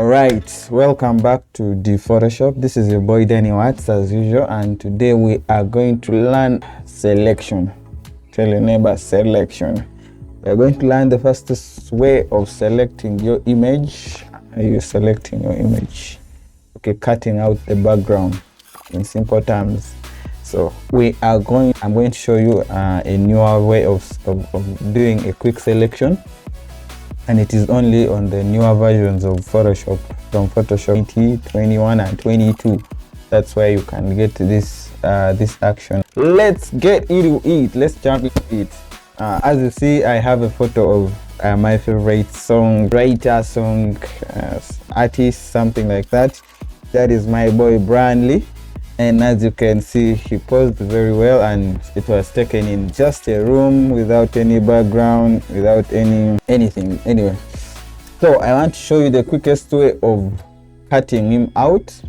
Alright, welcome back to ADOBE Photoshop. This is your boy Danny Watts as usual, and today we are going to learn selection. Tell your neighbor selection. We are going to learn the fastest way of selecting your image. Are you selecting your image? Okay, cutting out the background in simple terms. So I'm going to show you a newer way of doing a quick selection. And it is only on the newer versions of Photoshop, from Photoshop 20, 21 and 22. That's where you can get this action. Let's get into it. Let's jump into it. As you see, I have a photo of my favorite songwriter, artist, something like that. That is my boy Branley. And as you can see, he posed very well, and it was taken in just a room without any background, without anything. Anyway, so I want to show you the quickest way of cutting him out.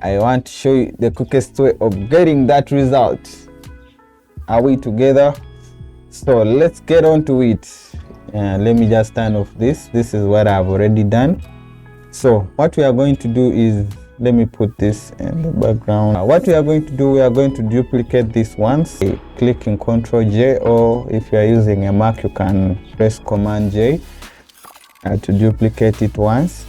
I want to show you the quickest way of getting that result. Are we together? So let's get on to it. Let me just turn off this. This is what I've already done. So what we are going to do is, let me put this in the background. What we are going to do, we are going to duplicate this once. Clicking Ctrl J, or if you are using a Mac, you can press Command J to duplicate it once.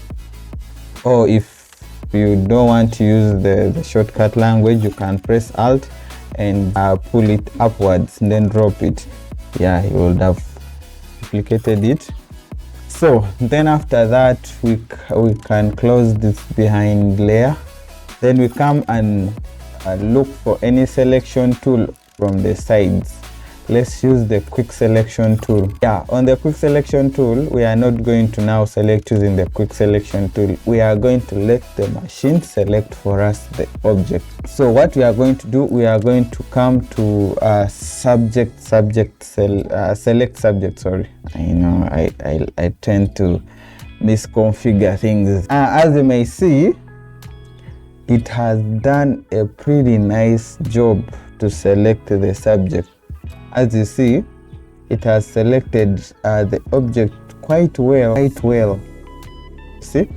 Or if you don't want to use the shortcut language, you can press Alt and pull it upwards and then drop it. Yeah, you would have duplicated it. So then after that, we can close this behind layer. Then we come and look for any selection tool from the sides. Let's use the quick selection tool. Yeah, on the quick selection tool, we are not going to now select using the quick selection tool. We are going to let the machine select for us the object. So what we are going to do, we are going to come to select subject. Sorry, I know I tend to misconfigure things. As you may see, it has done a pretty nice job to select the subject. As you see, it has selected the object quite well. See,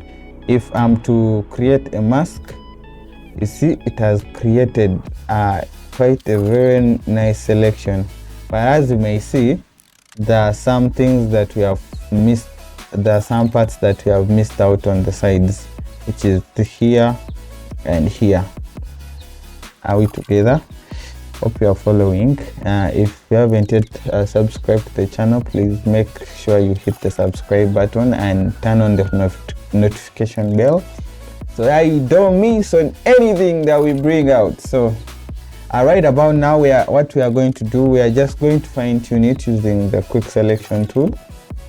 if I'm to create a mask, you see it has created quite a very nice selection. But as you may see, there are some things that we have missed. There are some parts that we have missed out on the sides, which is here and here. Are we together? Hope you are following. If you haven't yet subscribed to the channel, please make sure you hit the subscribe button and turn on the notification bell so that you don't miss on anything that we bring out. So right about now, what we are going to do, we are just going to fine tune it using the quick selection tool.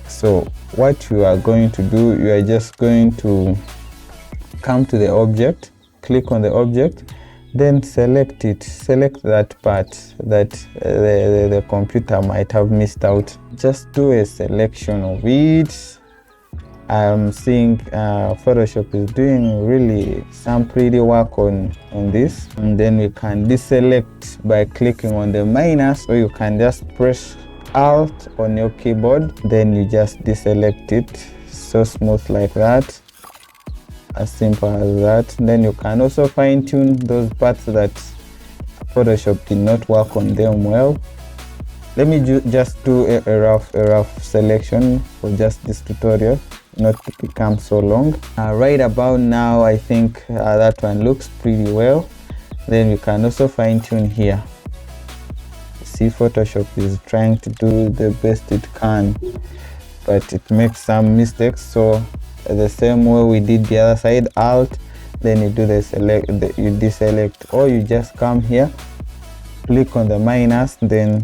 So what you are going to do, you are just going to come to the object, click on the object, then select that part that the computer might have missed out. Just do a selection of it. I'm seeing Photoshop is doing really some pretty work on this. And then we can deselect by clicking on the minus, or you can just press Alt on your keyboard, then you just deselect it. So smooth like that. As simple as that. Then you can also fine tune those parts that Photoshop did not work on them well. Let me just do a rough selection for just this tutorial, not to become so long. Right about now, I think that one looks pretty well. Then you can also fine tune here. See, Photoshop is trying to do the best it can, but it makes some mistakes. So the same way we did the other side, Alt, then you do the you deselect, or you just come here, click on the minus, then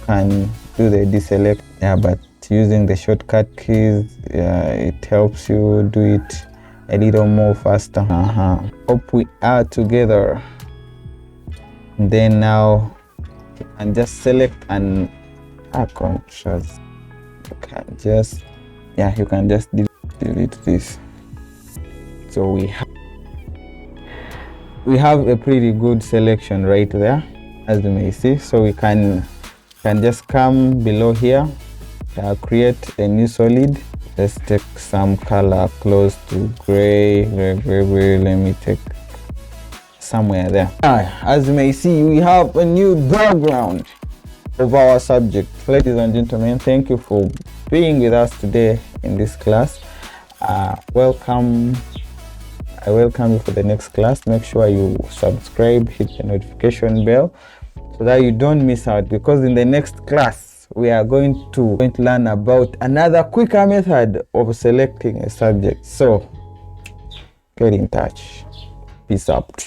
can do the deselect. Yeah, but using the shortcut keys, it helps you do it a little more faster. Hope we are together. And then now you can just select and contrast. You can just delete this. So we have a pretty good selection right there, as you may see. So we can just come below here, create a new solid, Let's take some color close to gray. Let me take somewhere there. As you may see, we have a new background of our subject. Ladies and gentlemen, thank you for being with us today in this class. Welcome. I welcome you for the next class. Make sure you subscribe, hit the notification bell so that you don't miss out, because in the next class we are going to learn about another quicker method of selecting a subject. So get in touch. Peace out.